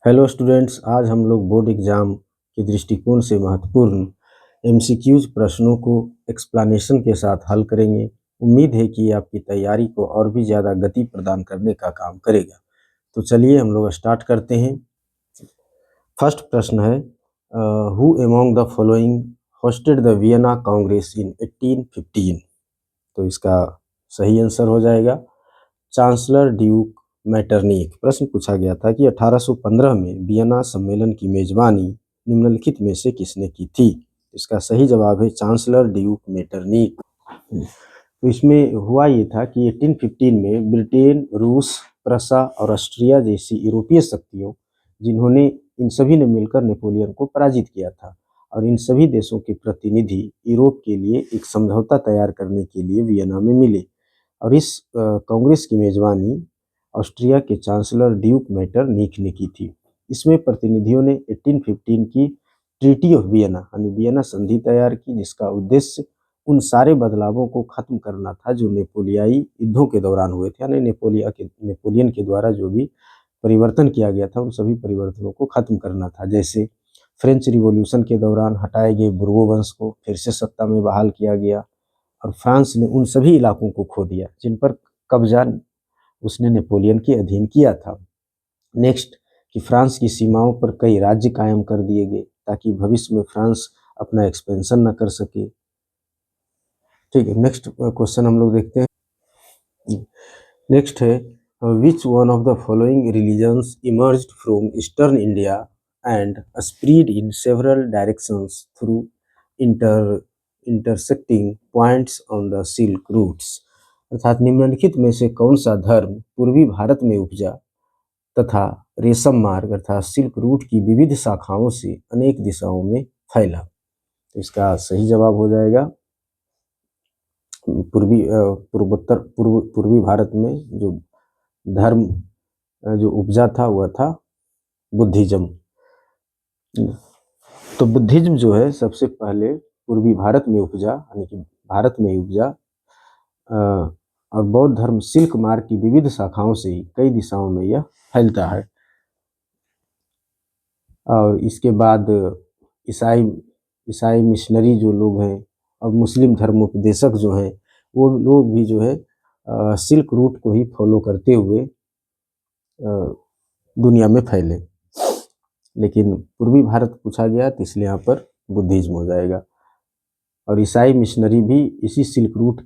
Hello students, आज हम लोग बोर्ड एग्जाम के दृष्टिकोण से महत्वपूर्ण एमसीक्यूज प्रश्नों को एक्सप्लेनेशन के साथ हल करेंगे। उम्मीद है कि ये आपकी तैयारी को और भी ज़्यादा गति प्रदान करने का काम करेगा। तो चलिए हम लोग स्टार्ट करते हैं। फर्स्ट प्रश्न है, who among the following hosted the Vienna congress in 1815। तो इसका सही आंसर हो जाएगा चांसलर ड्यूक मैटरनिक। प्रश्न पूछा गया था कि 1815 में वियना सम्मेलन की मेजबानी निम्नलिखित में से किसने की थी। इसका सही जवाब है चांसलर ड्यूक मैटरनिक। तो इसमें हुआ ये था कि 1815 में ब्रिटेन, रूस, प्रसा और ऑस्ट्रिया जैसी यूरोपीय शक्तियों, जिन्होंने इन सभी ने मिलकर नेपोलियन को पराजित किया था, और इन सभी देशों के प्रतिनिधि यूरोप के लिए एक समझौता तैयार करने के लिए वियना में मिले। और इस कांग्रेस की मेजबानी ऑस्ट्रिया के चांसलर ड्यूक मैटरनिक ने की थी। इसमें प्रतिनिधियों ने 1815 की ट्रीटी ऑफ वियना यानी वियना संधि तैयार की, जिसका उद्देश्य उन सारे बदलावों को खत्म करना था जो नेपोलियाई युद्धों के दौरान हुए थे, यानी नेपोलियन के द्वारा जो भी परिवर्तन किया गया था उन सभी परिवर्तनों को खत्म करना था। जैसे फ्रेंच रिवॉल्यूशन के दौरान हटाए गए बुर्बो वंश को फिर से सत्ता में बहाल किया गया, और फ्रांस ने उन सभी इलाकों को खो दिया जिन पर कब्जा उसने नेपोलियन के अधीन किया था। नेक्स्ट, कि फ्रांस की सीमाओं पर कई राज्य कायम कर दिए गए ताकि भविष्य में फ्रांस अपना एक्सपेंशन न कर सके। ठीक है, नेक्स्ट क्वेश्चन हम लोग देखते हैं। नेक्स्ट है, which one of the following religions emerged from eastern India and spread in several directions through intersecting points on the silk routes. अर्थात निम्नलिखित में से कौन सा धर्म पूर्वी भारत में उपजा तथा रेशम मार्ग अर्थात सिल्क रूट की विविध शाखाओं से अनेक दिशाओं में फैला। तो इसका सही जवाब हो जाएगा पूर्वी भारत में जो धर्म जो उपजा था वह था बुद्धिज्म। तो बुद्धिज्म जो है सबसे पहले पूर्वी भारत में उपजा, यानी कि भारत में ही उपजा, और बौद्ध धर्म सिल्क मार्ग की विविध शाखाओं से ही कई दिशाओं में यह फैलता है। और इसके बाद ईसाई मिशनरी जो लोग हैं और मुस्लिम धर्मोपदेशक जो हैं वो लोग भी जो है सिल्क रूट को ही फॉलो करते हुए दुनिया में फैले। लेकिन पूर्वी भारत पूछा गया तो इसलिए यहाँ पर बुद्धिज्म हो जाएगा। और ईसाई मिशनरी भी इसी सिल्क रूट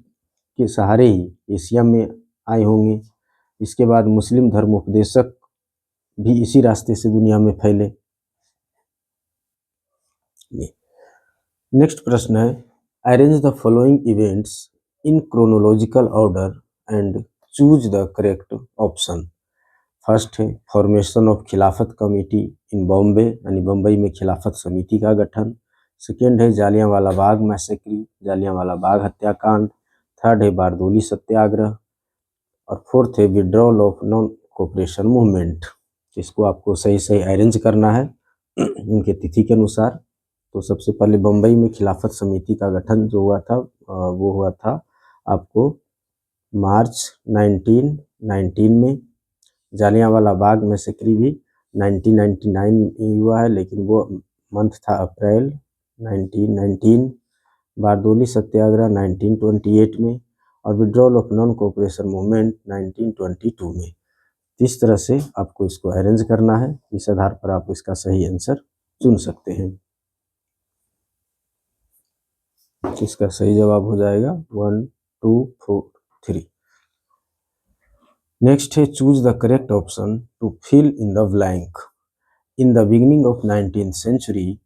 के सहारे ही एशिया में आए होंगे। इसके बाद मुस्लिम धर्मोपदेशक भी इसी रास्ते से दुनिया में फैले। नेक्स्ट प्रश्न है, arrange the following events in chronological order and choose the correct option. First है फॉर्मेशन ऑफ खिलाफत कमेटी इन बॉम्बे, यानी बम्बई में खिलाफत समिति का गठन। सेकेंड है जालियांवाला बाग मैसेक्री, जालियांवाला बाग हत्याकांड। थर्ड है बारदोली सत्याग्रह। और फोर्थ है withdrawal of non cooperation movement. इसको आपको सही सही अरेंज करना है उनके तिथि के अनुसार। तो सबसे पहले बम्बई में खिलाफत समिति का गठन जो हुआ था वो हुआ था आपको मार्च 1919 में। जालियांवाला बाग मैसेक्री भी 1999 में हुआ है, लेकिन वो मंथ था अप्रैल 1919। बारदोली सत्याग्रह 1928 में, और withdrawal of non cooperation movement 1922 में। इस तरह से आपको इसको अरेंज करना है, इस आधार पर आप इसका सही आंसर चुन सकते हैं। इसका सही जवाब हो जाएगा 1, 2, 4, 3। नेक्स्ट है choose the correct option to fill in the blank. In the beginning of 19th century,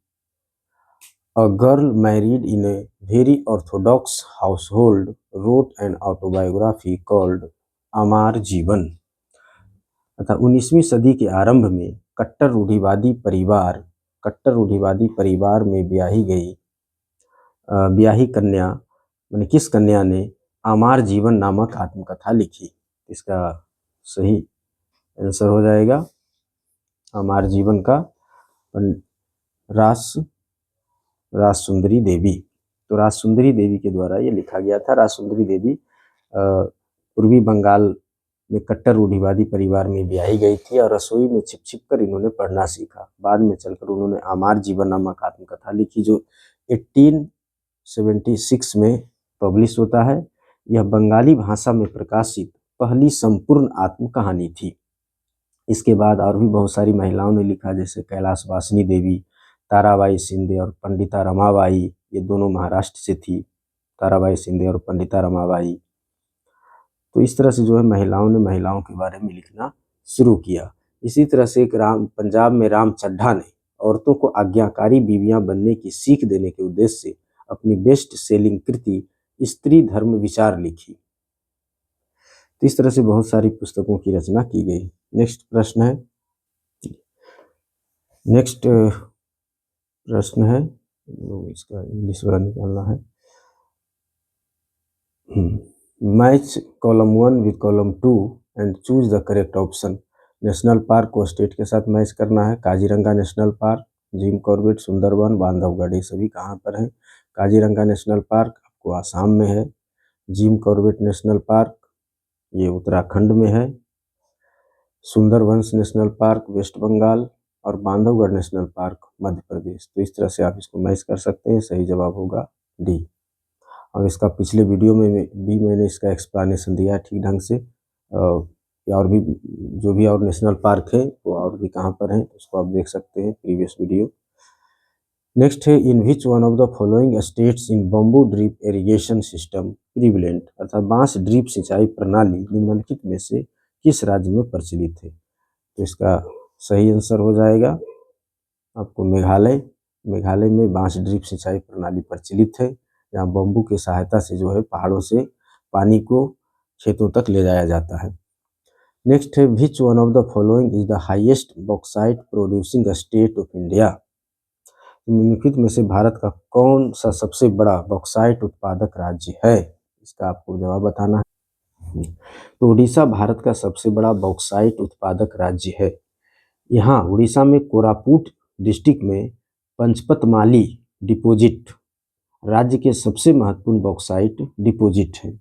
a girl married in a very orthodox household wrote an autobiography called अमार जीवन। अतः 19वीं सदी के आरंभ में कट्टर रूढ़िवादी परिवार में ब्याही कन्या माने किस कन्या ने अमार जीवन नामक आत्मकथा लिखी। इसका सही आंसर हो जाएगा अमार जीवन का रास सुंदरी देवी। तो रास सुंदरी देवी के द्वारा ये लिखा गया था। रास सुंदरी देवी पूर्वी बंगाल में कट्टर रूढ़िवादी परिवार में ब्याही गई थी और रसोई में छिप छिप कर इन्होंने पढ़ना सीखा। बाद में चलकर उन्होंने आमार जीवन नामक आत्मकथा लिखी जो 1876 में पब्लिश होता है। यह बंगाली भाषा में प्रकाशित पहली संपूर्ण आत्मकहानी थी। इसके बाद और भी बहुत सारी महिलाओं ने लिखा, जैसे कैलाश वासिनी देवी, ताराबाई शिंदे और पंडिता रमाबाई। ये दोनों महाराष्ट्र से थी, ताराबाई शिंदे और पंडिता रमाबाई। तो इस तरह से जो है महिलाओं ने महिलाओं के बारे में लिखना शुरू किया। इसी तरह से एक पंजाब में राम चड्ढा ने औरतों को आज्ञाकारी बीवियां बनने की सीख देने के उद्देश्य से अपनी बेस्ट सेलिंग कृति स्त्री धर्म विचार लिखी। तो इस तरह से बहुत सारी पुस्तकों की रचना की गई। नेक्स्ट प्रश्न है, इसका इंग्लिश वाला निकालना है। Match column 1 with column 2 and choose the correct option. National park को स्टेट के साथ मैच करना है। Kaziranga national park, Jim Corbett, Sundarban, Bandhavgarh, ये सभी कहाँ पर है? काजीरंगा नेशनल पार्क आपको आसाम में है। जिम कॉर्बेट नेशनल पार्क ये उत्तराखंड में है। सुंदरवंस नेशनल पार्क वेस्ट बंगाल और बांधवगढ़ नेशनल पार्क मध्य प्रदेश। तो इस तरह से आप इसको मैच कर सकते हैं। सही जवाब होगा डी। और इसका पिछले वीडियो में भी मैंने इसका एक्सप्लेनेशन दिया ठीक ढंग से। और भी जो भी और नेशनल पार्क है वो और भी कहाँ पर हैं उसको आप देख सकते हैं प्रीवियस वीडियो। नेक्स्ट है, in which one of the following states in bamboo drip irrigation system prevalent, अर्थात बांस ड्रिप सिंचाई प्रणाली निम्नलिखित में से किस राज्य में प्रचलित है? तो इसका सही आंसर हो जाएगा आपको मेघालय। मेघालय में बांस ड्रिप सिंचाई प्रणाली प्रचलित है, जहाँ बम्बू की सहायता से जो है पहाड़ों से पानी को खेतों तक ले जाया जाता है। नेक्स्ट है, which one of the following is the highest bauxite producing state of India. निम्नलिखित में से भारत का कौन सा सबसे बड़ा बॉक्साइट उत्पादक राज्य है? इसका आपको जवाब बताना है। तो उड़ीसा भारत का सबसे बड़ा बॉक्साइट उत्पादक राज्य है। यहाँ उड़ीसा में कोरापुट डिस्ट्रिक्ट में पंचपतमाली डिपोजिट राज्य के सबसे महत्वपूर्ण बॉक्साइट डिपोजिट है।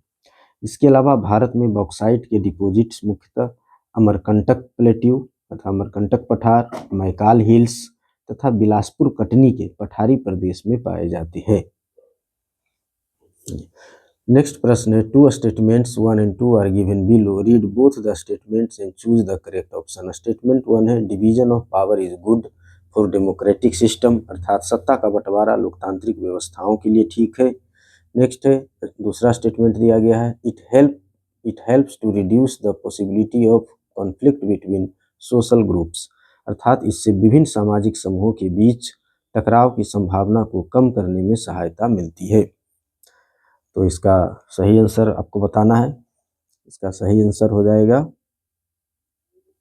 इसके अलावा भारत में बॉक्साइट के डिपोजिट्स मुख्यतः अमरकंटक प्लेट्यू तथा अमरकंटक पठार, मैकाल हिल्स तथा बिलासपुर कटनी के पठारी प्रदेश में पाए जाते हैं। नेक्स्ट प्रश्न है, two statements 1 and 2 are given below, read both the statements and choose the correct option. Statement 1 है, division of power is good for democratic system, अर्थात सत्ता का बंटवारा लोकतांत्रिक व्यवस्थाओं के लिए ठीक है। नेक्स्ट है, दूसरा स्टेटमेंट दिया गया है, it helps to reduce the possibility of conflict between social groups, अर्थात इससे विभिन्न सामाजिक समूहों के बीच टकराव की संभावना को कम करने में सहायता मिलती है। तो इसका सही आंसर आपको बताना है। इसका सही आंसर हो जाएगा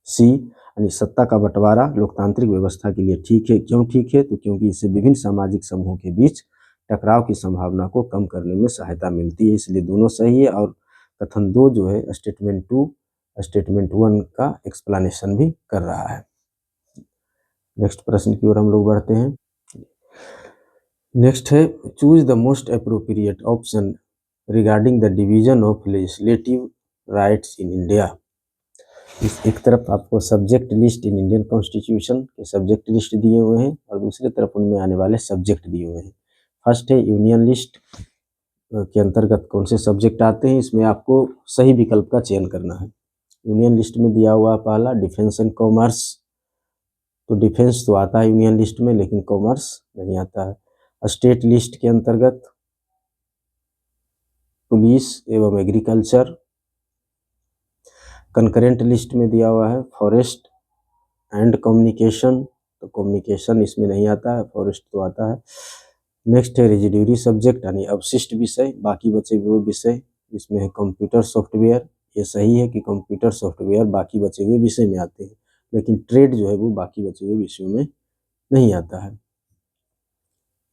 सी, यानी सत्ता का बंटवारा लोकतांत्रिक व्यवस्था के लिए ठीक है। क्यों ठीक है? तो क्योंकि इससे विभिन्न सामाजिक समूहों के बीच टकराव की संभावना को कम करने में सहायता मिलती है, इसलिए दोनों सही है। और कथन 2 जो है स्टेटमेंट 2 स्टेटमेंट 1 का एक्सप्लेनेशन भी कर रहा है। नेक्स्ट प्रश्न की ओर हम लोग बढ़ते हैं। नेक्स्ट है, choose the most appropriate option regarding the division of legislative rights in India. इस एक तरफ आपको subject list in Indian constitution के सब्जेक्ट लिस्ट दिए हुए हैं और दूसरी तरफ उनमें आने वाले सब्जेक्ट दिए हुए हैं। फर्स्ट है यूनियन लिस्ट के अंतर्गत कौन से सब्जेक्ट आते हैं, इसमें आपको सही विकल्प का चयन करना है। यूनियन लिस्ट में दिया हुआ पहला डिफेंस एंड कॉमर्स, तो डिफेंस तो आता है यूनियन लिस्ट में लेकिन कॉमर्स नहीं आता है। स्टेट लिस्ट के अंतर्गत पुलिस एवं एग्रीकल्चर। कंकरेंट लिस्ट में दिया हुआ है फॉरेस्ट एंड कम्युनिकेशन, तो कम्युनिकेशन इसमें नहीं आता है, फॉरेस्ट तो आता है। नेक्स्ट है रेजिड्यूरी सब्जेक्ट यानी अवशिष्ट विषय, बाकी बचे हुए विषय, इसमें है कंप्यूटर सॉफ्टवेयर। ये सही है कि कंप्यूटर सॉफ्टवेयर बाकी बचे हुए विषय में आते हैं, लेकिन ट्रेड जो है वो बाकी बचे हुए विषयों में नहीं आता है।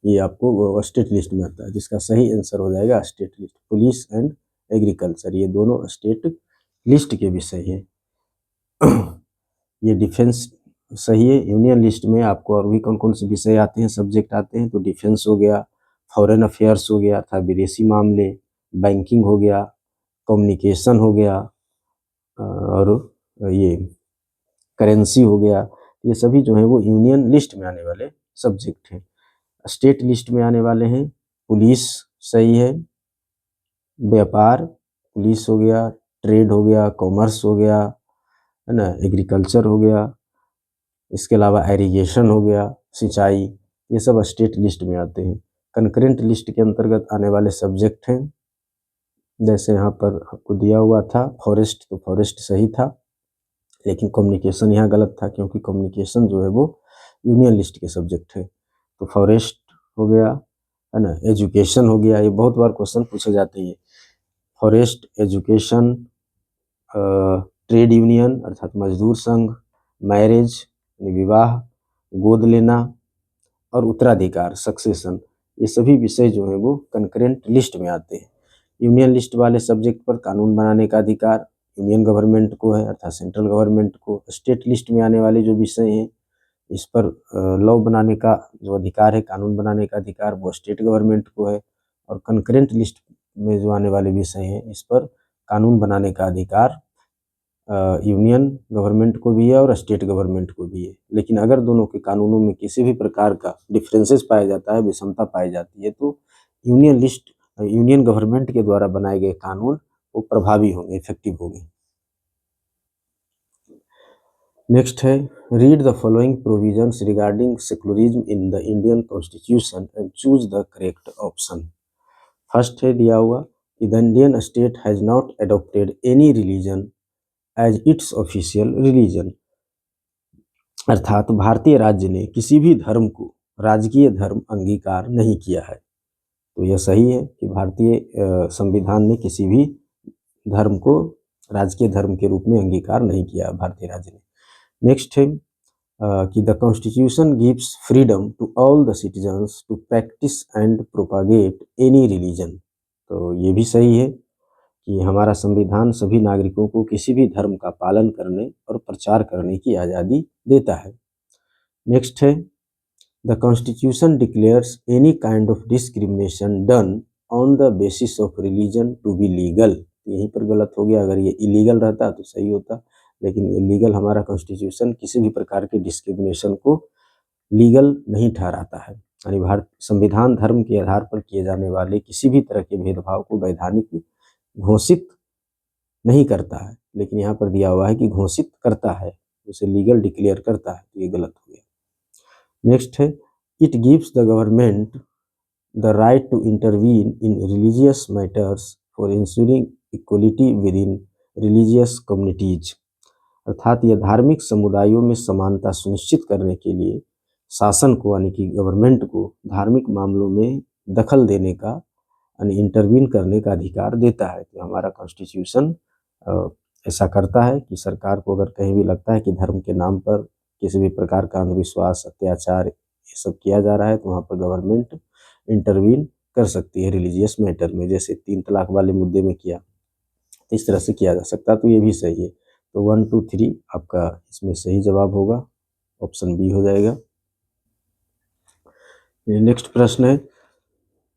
ये आपको स्टेट लिस्ट में आता है, जिसका सही आंसर हो जाएगा state list. Police and agriculture ये दोनों स्टेट लिस्ट के विषय हैं। ये डिफेंस सही है। यूनियन लिस्ट में आपको और भी कौन कौन से विषय आते हैं, सब्जेक्ट आते हैं, तो डिफेंस हो गया, फॉरेन अफेयर्स हो गया अर्थात विदेशी मामले, बैंकिंग हो गया, कम्युनिकेशन हो गया, और ये करेंसी हो गया, ये सभी जो हैं वो यूनियन लिस्ट में आने वाले सब्जेक्ट हैं। स्टेट लिस्ट में आने वाले हैं पुलिस, सही है, व्यापार, पुलिस हो गया, ट्रेड हो गया, कॉमर्स हो गया, है ना, एग्रीकल्चर हो गया, इसके अलावा एरीगेशन हो गया, सिंचाई, ये सब स्टेट लिस्ट में आते हैं। कंकरेंट लिस्ट के अंतर्गत आने वाले सब्जेक्ट हैं, जैसे यहाँ पर आपको दिया हुआ था फॉरेस्ट, तो फॉरेस्ट सही था, लेकिन कम्युनिकेशन यहाँ गलत था, क्योंकि कम्युनिकेशन जो है वो यूनियन लिस्ट के सब्जेक्ट है। तो फॉरेस्ट हो गया, है ना, एजुकेशन हो गया, ये बहुत बार क्वेश्चन पूछे जाते हैं। फॉरेस्ट, एजुकेशन, ट्रेड यूनियन अर्थात मजदूर संघ, मैरिज विवाह, गोद लेना और उत्तराधिकार सक्सेशन, ये सभी विषय जो है वो कंकरेंट लिस्ट में आते हैं। यूनियन लिस्ट वाले सब्जेक्ट पर कानून बनाने का अधिकार यूनियन गवर्नमेंट को है अर्थात सेंट्रल गवर्नमेंट को। स्टेट लिस्ट में आने वाले जो विषय हैं इस पर लॉ बनाने का जो अधिकार है, कानून बनाने का अधिकार, वो स्टेट गवर्नमेंट को है। और कंकरेंट लिस्ट में जो आने वाले विषय हैं इस पर कानून बनाने का अधिकार यूनियन गवर्नमेंट को भी है और स्टेट गवर्नमेंट को भी है। लेकिन अगर दोनों के कानूनों में किसी भी प्रकार का डिफरेंसेस पाया जाता है, विषमता पाई जाती है, तो यूनियन गवर्नमेंट के द्वारा बनाए गए कानून वो प्रभावी होंगे, इफेक्टिव होंगे। नेक्स्ट है, read the following provisions regarding secularism in the Indian constitution and choose the correct option. First है दिया हुआ कि the Indian state has not adopted any religion as its official religion, अर्थात भारतीय राज्य ने किसी भी धर्म को राजकीय धर्म अंगीकार नहीं किया है। तो यह सही है कि भारतीय संविधान ने किसी भी धर्म को राजकीय धर्म के रूप में अंगीकार नहीं किया भारतीय राज्य ने। नेक्स्ट है कि the constitution gives freedom to all the citizens to practice and propagate any religion. तो ये भी सही है कि हमारा संविधान सभी नागरिकों को किसी भी धर्म का पालन करने और प्रचार करने की आज़ादी देता है। नेक्स्ट है, the constitution declares any kind of discrimination done on the basis of religion to be legal. यहीं पर गलत हो गया, अगर ये इलीगल रहता तो सही होता, लेकिन इलीगल हमारा कॉन्स्टिट्यूशन किसी भी प्रकार के डिस्क्रिमिनेशन को लीगल नहीं ठहराता है। यानी भारत संविधान धर्म के आधार पर किए जाने वाले किसी भी तरह के भेदभाव को वैधानिक घोषित नहीं करता है, लेकिन यहाँ पर दिया हुआ है कि घोषित करता है, उसे लीगल डिक्लेयर करता है, तो ये गलत हो गया। नेक्स्ट है, it gives the government the right to intervene in religious matters for ensuring equality within religious communities, अर्थात यह धार्मिक समुदायों में समानता सुनिश्चित करने के लिए शासन को यानी कि गवर्नमेंट को धार्मिक मामलों में दखल देने का यानी इंटरवीन करने का अधिकार देता है। तो हमारा कॉन्स्टिट्यूशन ऐसा करता है कि सरकार को अगर कहीं भी लगता है कि धर्म के नाम पर किसी भी प्रकार का अंधविश्वास, अत्याचार ये सब किया जा रहा है, तो वहाँ पर गवर्नमेंट इंटरवीन कर सकती है रिलीजियस मैटर में, जैसे 3 तलाक वाले मुद्दे में किया, इस तरह से किया जा सकता है। तो ये भी सही है। तो 1, 2, 3 आपका इसमें सही जवाब होगा, ऑप्शन बी हो जाएगा। नेक्स्ट प्रश्न है,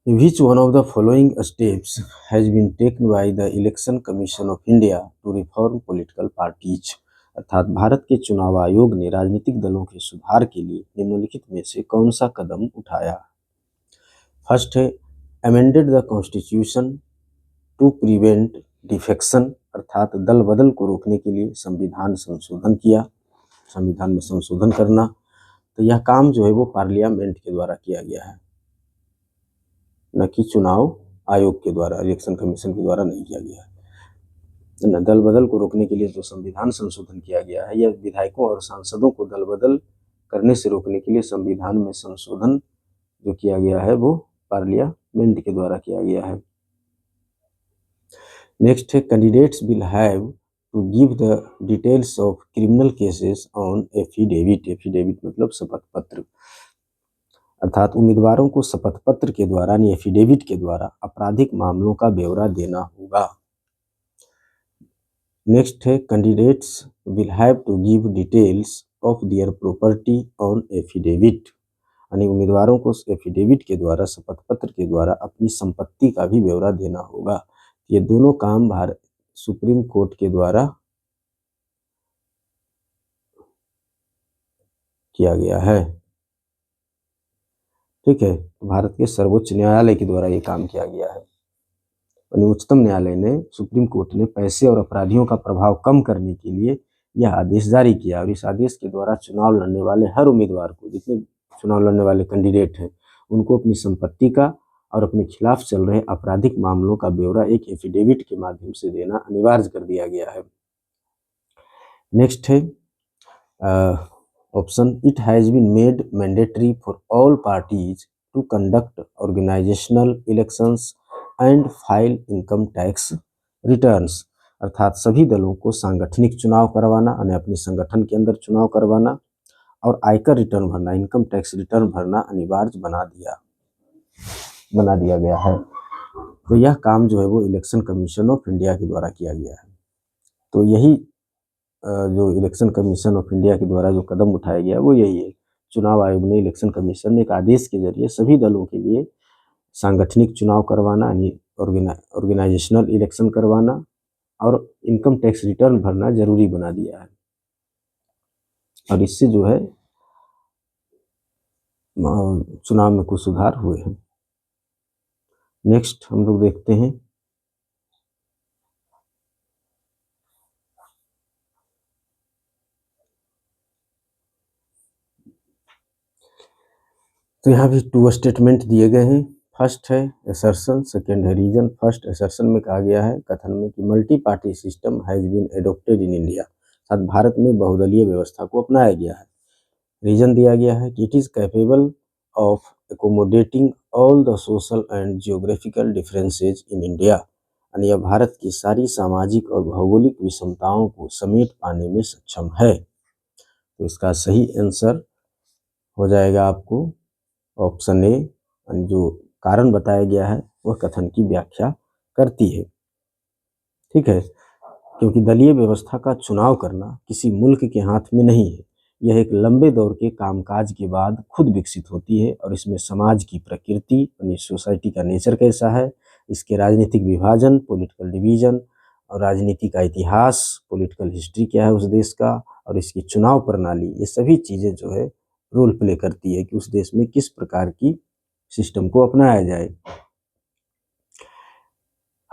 Which one of the following steps has been taken by the Election Commission of India to reform political parties? अर्थात भारत के चुनाव आयोग ने राजनीतिक दलों के सुधार के लिए निम्नलिखित में से कौन सा कदम उठाया? फर्स्ट है, amended the constitution to prevent defection, अर्थात दल बदल को रोकने के लिए संविधान संशोधन किया, संविधान में संशोधन करना। तो यह काम जो है वो पार्लियामेंट के द्वारा किया गया है, न कि चुनाव आयोग के द्वारा, इलेक्शन कमीशन के द्वारा नहीं किया गया है। न दल बदल को रोकने के लिए जो संविधान संशोधन किया गया है, यह विधायकों और सांसदों को दल बदल करने से रोकने के लिए संविधान में संशोधन जो किया गया है वो पार्लियामेंट के द्वारा किया गया है। नेक्स्ट है, candidates will have to give the details of criminal cases on affidavit. Affidavit मतलब शपथ पत्र, अर्थात उम्मीदवारों को शपथ पत्र के द्वारा यानी एफिडेविट के द्वारा आपराधिक मामलों का ब्यौरा देना होगा। नेक्स्ट है, candidates will have to give details of their property on affidavit, यानी उम्मीदवारों को एफिडेविट के द्वारा, शपथ पत्र के द्वारा अपनी संपत्ति का भी ब्यौरा देना होगा। ये दोनों काम भारत सुप्रीम कोर्ट के द्वारा किया गया है। ठीक है, भारत के सर्वोच्च न्यायालय के द्वारा ये काम किया गया है। यानी उच्चतम न्यायालय ने, सुप्रीम कोर्ट ने पैसे और अपराधियों का प्रभाव कम करने के लिए यह आदेश जारी किया, और इस आदेश के द्वारा चुनाव लड़ने वाले हर उम्मीदवार को, जितने चुनाव लड़ने वाले कैंडिडेट हैं, उनको अपनी संपत्ति का और अपने खिलाफ चल रहे आपराधिक मामलों का ब्यौरा एक एफिडेविट के माध्यम से देना अनिवार्य कर दिया गया है। नेक्स्ट है option, it has been made mandatory for all parties to conduct organisational elections and file income tax returns, अर्थात सभी दलों को सांगठनिक चुनाव करवाना, यानी अपने संगठन के अंदर चुनाव करवाना, और आयकर रिटर्न भरना, इनकम टैक्स रिटर्न भरना अनिवार्य बना दिया गया है। तो यह काम जो है वो इलेक्शन कमीशन ऑफ इंडिया के द्वारा किया गया है। तो यही जो इलेक्शन कमीशन ऑफ इंडिया के द्वारा जो कदम उठाया गया वो यही है। चुनाव आयोग ने, इलेक्शन कमीशन ने एक आदेश के जरिए सभी दलों के लिए सांगठनिक चुनाव करवाना, यानी ऑर्गेनाइजेशनल इलेक्शन करवाना, और इनकम टैक्स रिटर्न भरना जरूरी बना दिया है, और इससे जो है चुनाव में कुछ सुधार हुए हैं। नेक्स्ट हम लोग देखते हैं तो यहाँ भी 2 स्टेटमेंट दिए गए हैं। फर्स्ट है असर्शन, सेकेंड है रीजन। फर्स्ट असर्शन में कहा गया है कथन में कि multi party system has been adopted in India, अर्थात भारत में बहुदलीय व्यवस्था को अपनाया गया है। रीजन दिया गया है कि it is capable of accommodating all the social and geographical differences in India, यानी यह भारत की सारी सामाजिक और भौगोलिक विषमताओं को समेट पाने में सक्षम है। तो इसका सही आंसर हो जाएगा आपको ऑप्शन ए। जो कारण बताया गया है वह कथन की व्याख्या करती है। ठीक है, क्योंकि दलीय व्यवस्था का चुनाव करना किसी मुल्क के हाथ में नहीं है, यह एक लंबे दौर के कामकाज के बाद खुद विकसित होती है, और इसमें समाज की प्रकृति, यानी सोसाइटी का नेचर कैसा है, इसके राजनीतिक विभाजन, पॉलिटिकल डिवीजन, और राजनीति का इतिहास, पॉलिटिकल हिस्ट्री क्या है उस देश का, और इसकी चुनाव प्रणाली, ये सभी चीज़ें जो है रोल प्ले करती है कि उस देश में किस प्रकार की सिस्टम को अपनाया जाए।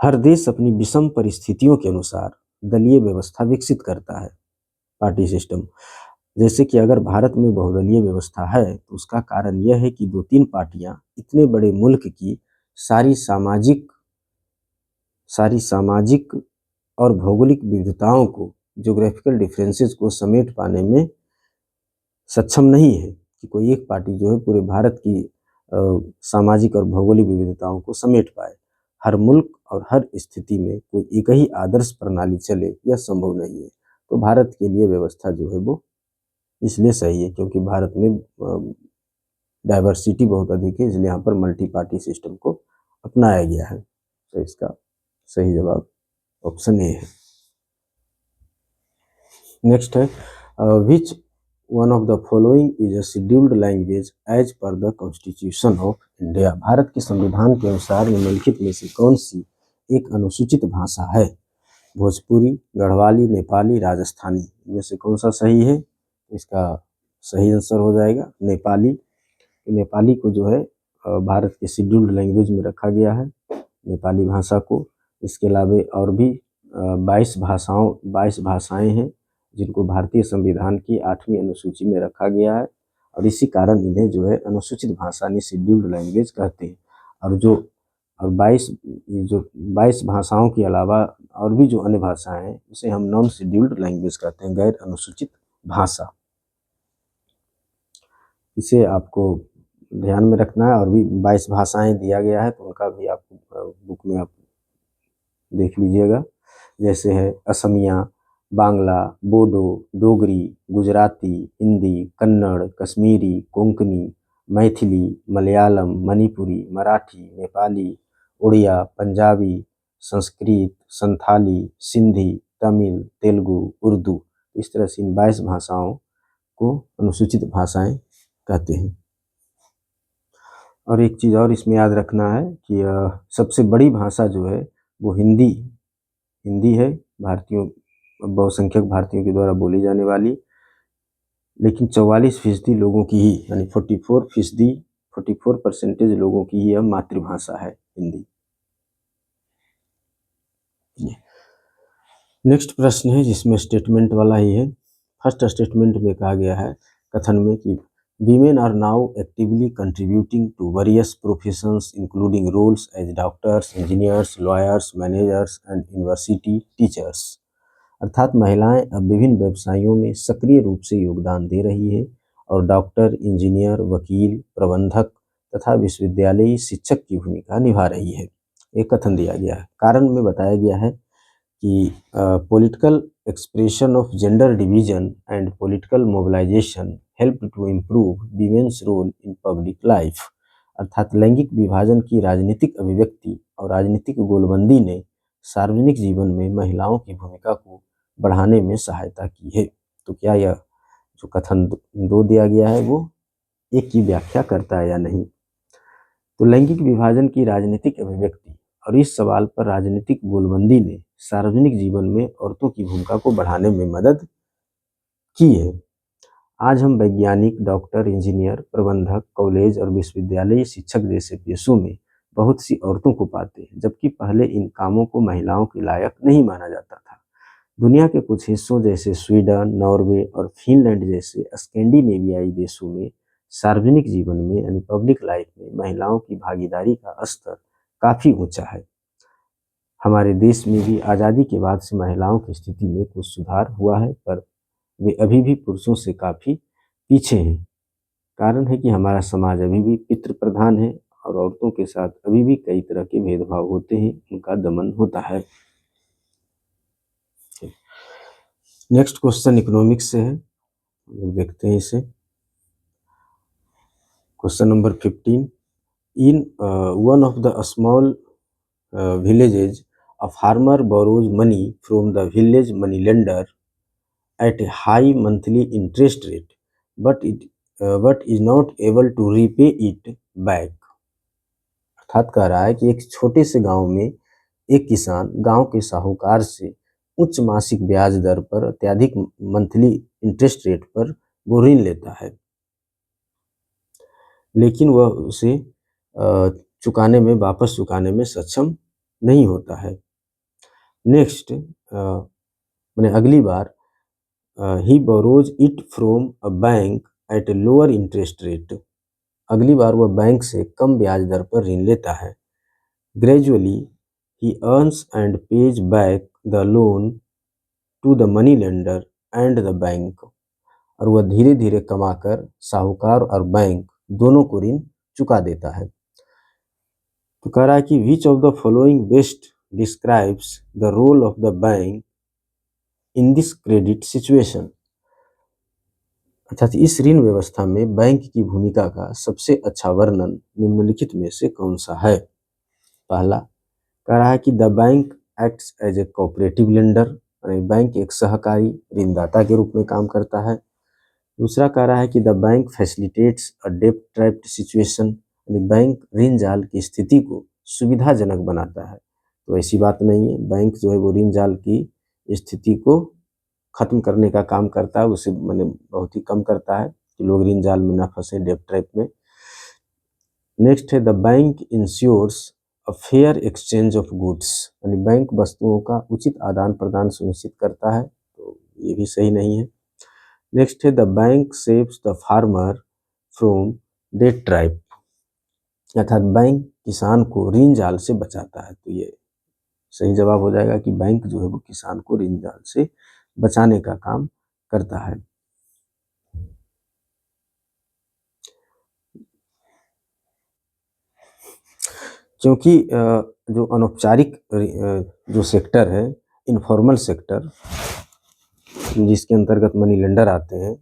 हर देश अपनी विषम परिस्थितियों के अनुसार दलीय व्यवस्था विकसित करता है, पार्टी सिस्टम। जैसे कि अगर भारत में बहुदलीय व्यवस्था है तो उसका कारण यह है कि 2-3 पार्टियां इतने बड़े मुल्क की सारी सामाजिक और भौगोलिक विविधताओं को, ज्योग्राफिकल डिफरेंसेस को समेट पाने में सक्षम नहीं है, कि कोई एक पार्टी जो है पूरे भारत की सामाजिक और भौगोलिक विविधताओं को समेट पाए। हर मुल्क और हर स्थिति में कोई एक ही आदर्श प्रणाली चले, यह संभव नहीं है। तो भारत के लिए व्यवस्था जो है वो इसलिए सही है क्योंकि भारत में डाइवर्सिटी बहुत अधिक है, इसलिए यहाँ पर मल्टी पार्टी सिस्टम को अपनाया गया है। तो इसका सही जवाब ऑप्शन ए है। नेक्स्ट है which one of the following is a scheduled language as per the constitution of India, भारत के संविधान के अनुसार निम्नलिखित में से कौन सी एक अनुसूचित भाषा है? भोजपुरी, गढ़वाली, नेपाली, राजस्थानी, इनमें से कौन सा सही है? इसका सही आंसर हो जाएगा नेपाली। नेपाली को जो है भारत के शेड्यूल्ड लैंग्वेज में रखा गया है, नेपाली भाषा को। इसके अलावा और भी 22 भाषाएं हैं जिनको भारतीय संविधान की 8वीं अनुसूची में रखा गया है, और इसी कारण इन्हें जो है अनुसूचित भाषा यानी शेड्यूल्ड लैंग्वेज कहते हैं। और 22 भाषाओं के अलावा और भी जो अन्य भाषाएं हैं उसे हम नॉन शेड्यूल्ड लैंग्वेज कहते हैं, गैर अनुसूचित भाषा। इसे आपको ध्यान में रखना है। और भी 22 भाषाएं दिया गया है तो उनका भी आप बुक में आप देख लीजिएगा। जैसे है असमिया, बांग्ला, बोडो, डोगरी, गुजराती, हिंदी, कन्नड़, कश्मीरी, कोंकणी, मैथिली, मलयालम, मणिपुरी, मराठी, नेपाली, उड़िया, पंजाबी, संस्कृत, संथाली, सिंधी, तमिल, तेलुगु, उर्दू। इस तरह से इन 22 भाषाओं को अनुसूचित भाषाएं कहते हैं। और एक चीज़ और इसमें याद रखना है कि सबसे बड़ी भाषा जो है वो हिंदी है, बहुसंख्यक भारतीयों के द्वारा बोली जाने वाली। लेकिन 44% लोगों की ही यानी 44% लोगों की ही अब मातृभाषा है हिंदी। नेक्स्ट प्रश्न है जिसमें स्टेटमेंट वाला ही है। फर्स्ट स्टेटमेंट में कहा गया है कथन में कि women are now actively contributing to various professions including roles as doctors, engineers, lawyers, managers and university teachers. अर्थात महिलाएं अब विभिन्न व्यवसायों में सक्रिय रूप से योगदान दे रही है और डॉक्टर, इंजीनियर, वकील, प्रबंधक तथा विश्वविद्यालयी शिक्षक की भूमिका निभा रही है। एक कथन दिया गया है। कारण में बताया गया है कि political expression of gender division and political mobilisation help to improve women's role in public life. अर्थात लैंगिक विभाजन की राजनीतिक अभिव्यक्ति और राजनीतिक गोलबंदी ने सार्वजनिक जीवन में महिलाओं की भूमिका को बढ़ाने में सहायता की है। तो क्या यह जो कथन दो दिया गया है वो एक की व्याख्या करता है या नहीं? तो लैंगिक विभाजन की राजनीतिक अभिव्यक्ति और इस सवाल पर राजनीतिक गोलबंदी ने सार्वजनिक जीवन में औरतों की भूमिका को बढ़ाने में मदद की है। आज हम वैज्ञानिक, डॉक्टर, इंजीनियर, प्रबंधक, कॉलेज और विश्वविद्यालय शिक्षक जैसे पेशों में बहुत सी औरतों को पाते हैं, जबकि पहले इन कामों को महिलाओं के लायक नहीं माना जाता था। दुनिया के कुछ हिस्सों जैसे स्वीडन, नॉर्वे और फिनलैंड जैसे स्कैंडिनेवियाई देशों में सार्वजनिक जीवन में यानी पब्लिक लाइफ में महिलाओं की भागीदारी का स्तर काफ़ी ऊंचा है। हमारे देश में भी आज़ादी के बाद से महिलाओं की स्थिति में कुछ सुधार हुआ है, पर वे अभी भी पुरुषों से काफ़ी पीछे हैं। कारण है कि हमारा समाज अभी भी पितृ प्रधान है और औरतों के साथ अभी भी कई तरह के भेदभाव होते हैं, उनका दमन होता है। नेक्स्ट क्वेश्चन इकोनॉमिक्स से है, देखते हैं इसे। Question number 15। In one of the small villages, a farmer borrows money from the village moneylender at a high monthly interest rate, but is not able to repay it back। अर्थात कह रहा है कि एक छोटे से गांव में एक किसान गांव के साहूकार से उच्च मासिक ब्याज दर पर अत्यधिक मंथली इंटरेस्ट रेट पर वो ऋण लेता है, लेकिन वह उसे वापस चुकाने में सक्षम नहीं होता है। नेक्स्ट मैंने अगली बार ही borrows it from a bank at a lower interest rate. अगली बार वह बैंक से कम ब्याज दर पर ऋण लेता है। ग्रेजुअली ही earns and pays back the loan to the money lender and the bank. और वह धीरे धीरे कमाकर साहूकार और बैंक दोनों को ऋण चुका देता है। तो कह रहा है कि which of the following best describes the role of the bank in this credit situation. अर्थात इस ऋण व्यवस्था में बैंक की भूमिका का सबसे अच्छा वर्णन निम्नलिखित में से कौन सा है? पहला कह रहा है कि the bank acts as a cooperative lender, यानी बैंक एक सहकारी ऋणदाता के रूप में काम करता है। दूसरा कह रहा है कि द बैंक फैसिलिटेट्स अ डेब्ट ट्रैप्ड सिचुएशन, यानी बैंक ऋण जाल की स्थिति को सुविधाजनक बनाता है। तो ऐसी बात नहीं है, बैंक जो है वो ऋण जाल की स्थिति को खत्म करने का काम करता है, उसे मैंने बहुत ही कम करता है कि लोग ऋण जाल में ना फंसे, डेब्ट ट्रैप में। नेक्स्ट है the bank ensures a fair exchange of goods, यानी बैंक वस्तुओं का उचित आदान प्रदान सुनिश्चित करता है, तो ये भी सही नहीं है। नेक्स्ट है the bank saves the farmer from डेब्ट ट्रैप, अर्थात बैंक किसान को ऋण जाल से बचाता है। तो ये सही जवाब हो जाएगा कि बैंक जो है वो किसान को ऋण जाल से बचाने का काम करता है। क्योंकि जो अनौपचारिक जो सेक्टर है, इनफॉर्मल सेक्टर, जिसके अंतर्गत मनी लेंडर आते हैं,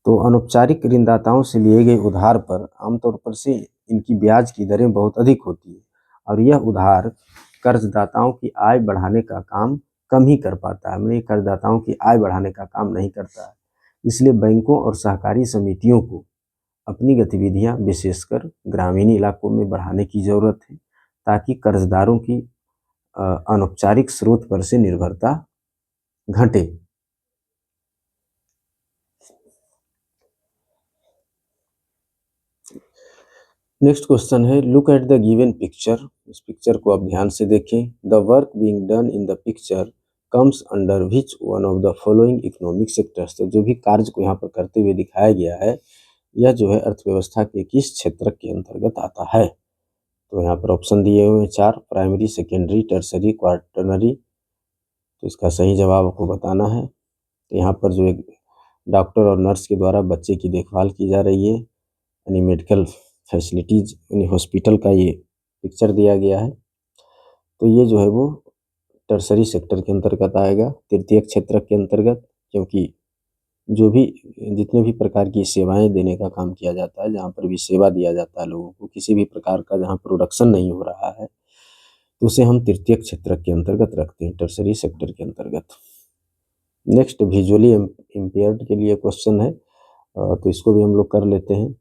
तो अनौपचारिक ऋणदाताओं से लिए गए उधार पर आमतौर पर से इनकी ब्याज की दरें बहुत अधिक होती है और यह उधार कर्जदाताओं की आय बढ़ाने का काम कम ही कर पाता है, मतलब कर्जदाताओं की आय बढ़ाने का काम नहीं करता है। इसलिए बैंकों और सहकारी समितियों को अपनी गतिविधियां विशेषकर ग्रामीण इलाकों में बढ़ाने की ज़रूरत है, ताकि कर्जदारों की अनौपचारिक स्रोत पर से निर्भरता घटे। नेक्स्ट क्वेश्चन है, look at the given picture. इस पिक्चर को आप ध्यान से देखें। The work being done in the picture comes under which one of the following economic sectors. तो जो भी कार्य को यहाँ पर करते हुए दिखाया गया है, यह जो है अर्थव्यवस्था के किस क्षेत्र के अंतर्गत आता है। तो यहाँ पर ऑप्शन दिए हुए हैं 4, प्राइमरी, सेकेंडरी, टर्सरी, क्वार्टरनरी। तो इसका सही जवाब आपको बताना है। तो यहाँ पर जो एक डॉक्टर और नर्स के द्वारा बच्चे की देखभाल की जा रही है, यानी मेडिकल फैसिलिटीज यानी हॉस्पिटल का ये पिक्चर दिया गया है। तो ये जो है वो टर्सरी सेक्टर के अंतर्गत आएगा, तृतीयक क्षेत्र के अंतर्गत, क्योंकि जो भी जितने भी प्रकार की सेवाएं देने का काम किया जाता है, जहाँ पर भी सेवा दिया जाता है लोगों को, किसी भी प्रकार का जहाँ प्रोडक्शन नहीं हो रहा है, तो उसे हम तृतीयक क्षेत्र के अंतर्गत रखते हैं, टर्सरी सेक्टर के अंतर्गत। नेक्स्ट विजुअली इम्पेयर्ड के लिए क्वेश्चन है, तो इसको भी हम लोग कर लेते हैं।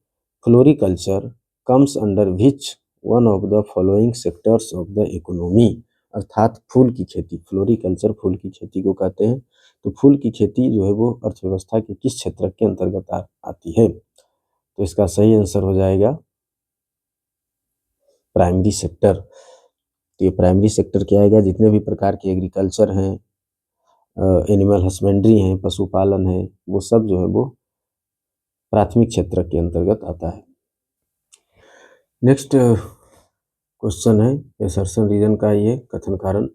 Floriculture comes under which one of the following sectors of the economy. अर्थात फूल की खेती, फ्लोरिकल्चर फूल की खेती को कहते हैं। तो फूल की खेती जो है वो अर्थव्यवस्था के किस क्षेत्र के अंतर्गत आती है। तो इसका सही आंसर हो जाएगा प्राइमरी सेक्टर। तो ये प्राइमरी सेक्टर क्या आएगा, जितने भी प्रकार के एग्रीकल्चर हैं, एनिमल हस्बेंड्री हैं, पशुपालन है, वो सब जो है वो प्राथमिक क्षेत्र के अंतर्गत आता है। नेक्स्ट क्वेश्चन है असर्शन रीजन का, ये कथन कारण।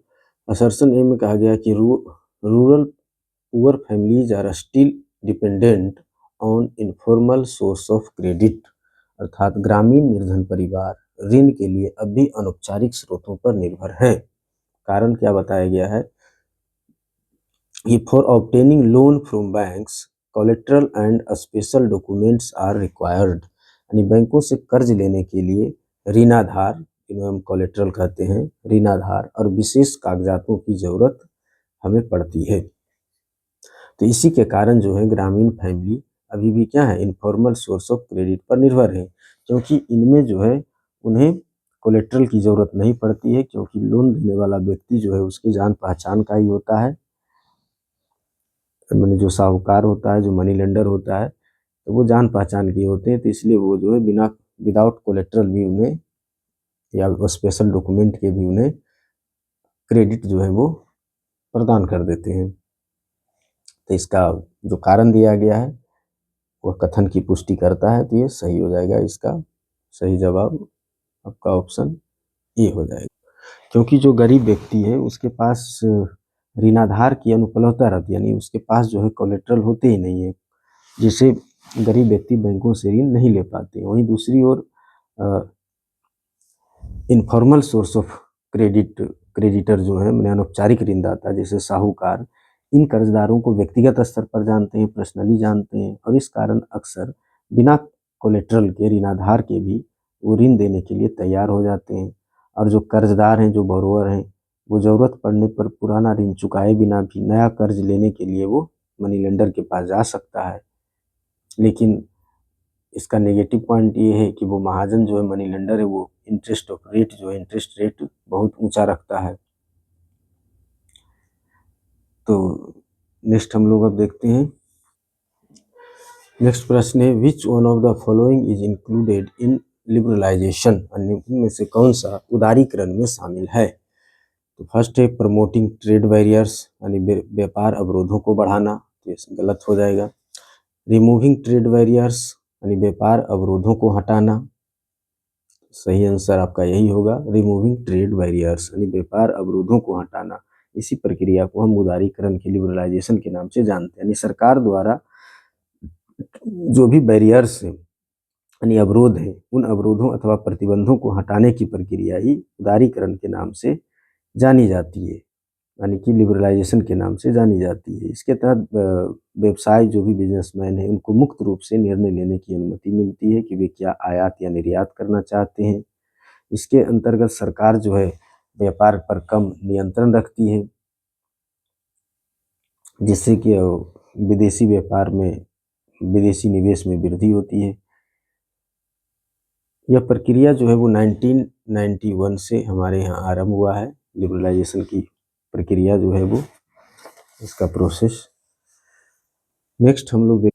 असर्शन ए में कहा गया कि rural poor families are still dependent on informal source of credit. अर्थात ग्रामीण निर्धन परिवार ऋण के लिए अब भी अनौपचारिक स्रोतों पर निर्भर हैं। कारण क्या बताया गया है कि for obtaining loan from banks collateral and special documents are required. यानी बैंकों से कर्ज लेने के लिए ऋणाधार, जिन्हें हम कोलेट्रल कहते हैं, ऋणाधार और विशेष कागजातों की जरूरत हमें पड़ती है। तो इसी के कारण जो है ग्रामीण फैमिली अभी भी क्या है, इनफॉर्मल सोर्स ऑफ क्रेडिट पर निर्भर है, क्योंकि इनमें जो है उन्हें कोलेट्रल की जरूरत नहीं पड़ती है, क्योंकि लोन देने वाला व्यक्ति जो है उसकी जान पहचान का ही होता है। मैंने जो साहूकार होता है, जो मनी लेंडर होता है, तो वो जान पहचान के होते हैं। तो इसलिए वो जो है बिना विदाउट कोलेट्रल भी उन्हें या स्पेशल डॉक्यूमेंट के भी उन्हें क्रेडिट जो है वो प्रदान कर देते हैं। तो इसका जो कारण दिया गया है वह कथन की पुष्टि करता है, तो ये सही हो जाएगा। इसका सही जवाब आपका ऑप्शन ए हो जाएगा, क्योंकि जो गरीब व्यक्ति है उसके पास ऋणाधार की अनुपलब्धता रहती है, यानी उसके पास जो है कोलेट्रल होते ही नहीं है, जिससे गरीब व्यक्ति बैंकों से ऋण नहीं ले पाते। वहीं दूसरी ओर इनफॉर्मल सोर्स ऑफ क्रेडिटर जो है, मैंने अनौपचारिक ऋणदाता जैसे साहूकार, इन कर्जदारों को व्यक्तिगत स्तर पर जानते हैं, पर्सनली जानते हैं, और इस कारण अक्सर बिना कोलेट्रल के, ऋणाधार के भी वो ऋण देने के लिए तैयार हो जाते हैं। और जो कर्जदार हैं, जो बोरोवर हैं, वो ज़रूरत पड़ने पर पुराना ऋण चुकाए बिना भी नया कर्ज लेने के लिए वो मनी लेंडर के पास जा सकता है। लेकिन इसका नेगेटिव पॉइंट ये है कि वो महाजन जो है, मनी लेंडर है, वो इंटरेस्ट रेट बहुत ऊंचा रखता है। तो नेक्स्ट हम लोग अब देखते हैं। नेक्स्ट प्रश्न है, which one of the following is included in liberalisation. इनमें से कौन सा उदारीकरण में शामिल है। तो फर्स्ट है प्रमोटिंग ट्रेड बैरियर्स, यानी व्यापार अवरोधों को बढ़ाना, तो ये गलत हो जाएगा। रिमूविंग ट्रेड बैरियर्स, यानी व्यापार अवरोधों को हटाना, सही आंसर आपका यही होगा, रिमूविंग ट्रेड बैरियर्स, यानी व्यापार अवरोधों को हटाना। इसी प्रक्रिया को हम उदारीकरण की, लिबरलाइजेशन के नाम से जानते हैं। यानी सरकार द्वारा जो भी बैरियर्स हैं, यानी अवरोध हैं, उन अवरोधों अथवा प्रतिबंधों को हटाने की प्रक्रिया ही उदारीकरण के नाम से जानी जाती है, यानी कि लिबरलाइजेशन के नाम से जानी जाती है। इसके तहत व्यवसाय, जो भी बिजनेसमैन है, उनको मुक्त रूप से निर्णय लेने की अनुमति मिलती है कि वे क्या आयात या निर्यात करना चाहते हैं। इसके अंतर्गत सरकार जो है व्यापार पर कम नियंत्रण रखती है, जिससे कि विदेशी व्यापार में, विदेशी निवेश में वृद्धि होती है। यह प्रक्रिया जो है वो 1991 से हमारे यहाँ आरंभ हुआ है। लिबरलाइजेशन की प्रक्रिया जो है वो, इसका प्रोसेस। नेक्स्ट हम लोग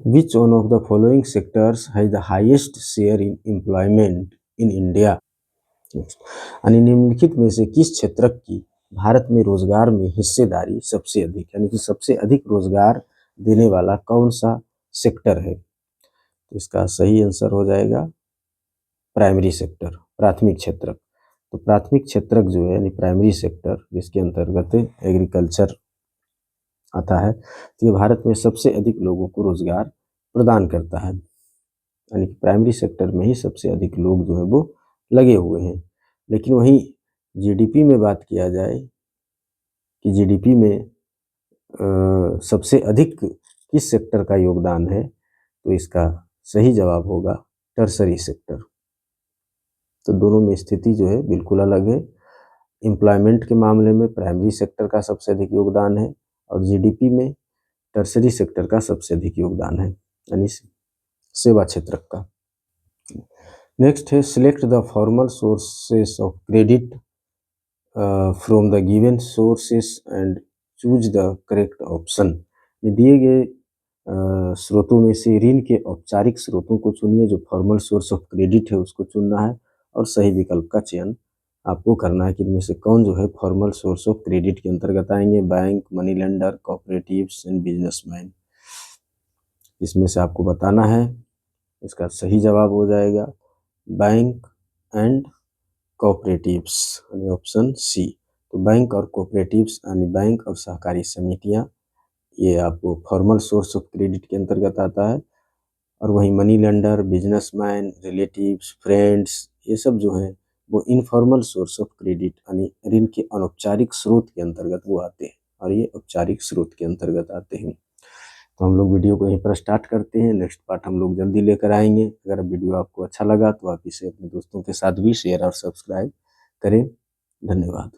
विच one of the following sectors has the highest share in employment in India. यानी निम्नलिखित में से किस क्षेत्र की भारत में रोजगार में हिस्सेदारी सबसे अधिक, यानी कि सबसे अधिक रोजगार देने वाला कौन सा सेक्टर है। तो इसका सही आंसर हो जाएगा प्राइमरी सेक्टर, प्राथमिक क्षेत्रक। तो प्राथमिक क्षेत्रक जो है यानी प्राइमरी सेक्टर, जिसके अंतर्गत एग्रीकल्चर आता है, तो ये भारत में सबसे अधिक लोगों को रोजगार प्रदान करता है। यानी कि प्राइमरी सेक्टर में ही सबसे अधिक लोग जो है वो लगे हुए हैं। लेकिन वहीं जीडीपी में बात किया जाए कि जीडीपी में सबसे अधिक किस सेक्टर का योगदान है, तो इसका सही जवाब होगा टर्सरी सेक्टर। तो दोनों में स्थिति जो है बिल्कुल अलग है। एम्प्लॉयमेंट के मामले में प्राइमरी सेक्टर का सबसे अधिक योगदान है और जीडीपी में टर्सरी सेक्टर का सबसे अधिक योगदान है, यानी सेवा क्षेत्र का। नेक्स्ट है select the formal sources of credit from the given sources and choose the correct option. दिए गए स्रोतों में से ऋण के औपचारिक स्रोतों को चुनिए, जो फॉर्मल सोर्स ऑफ क्रेडिट है उसको चुनना है और सही विकल्प का चयन आपको करना है कि इनमें से कौन जो है फॉर्मल सोर्स ऑफ क्रेडिट के अंतर्गत आएंगे। Bank, money lender, cooperatives and businessman. इसमें से आपको बताना है, इसका सही जवाब हो जाएगा बैंक एंड कोऑपरेटिव्स, यानी ऑप्शन सी। तो बैंक और कोऑपरेटिव्स यानी बैंक और सहकारी समितियां, ये आपको फॉर्मल सोर्स ऑफ क्रेडिट के अंतर्गत आता है। और वहीं money lender, businessman, relatives, friends, ये सब जो हैं वो इनफॉर्मल सोर्स ऑफ क्रेडिट यानी ऋण के अनौपचारिक स्रोत के अंतर्गत वो आते हैं और ये औपचारिक स्रोत के अंतर्गत आते हैं। तो हम लोग वीडियो को यहीं पर स्टार्ट करते हैं। नेक्स्ट पार्ट हम लोग जल्दी लेकर आएंगे। अगर वीडियो आपको अच्छा लगा तो आप इसे अपने दोस्तों के साथ भी शेयर और सब्सक्राइब करें। धन्यवाद।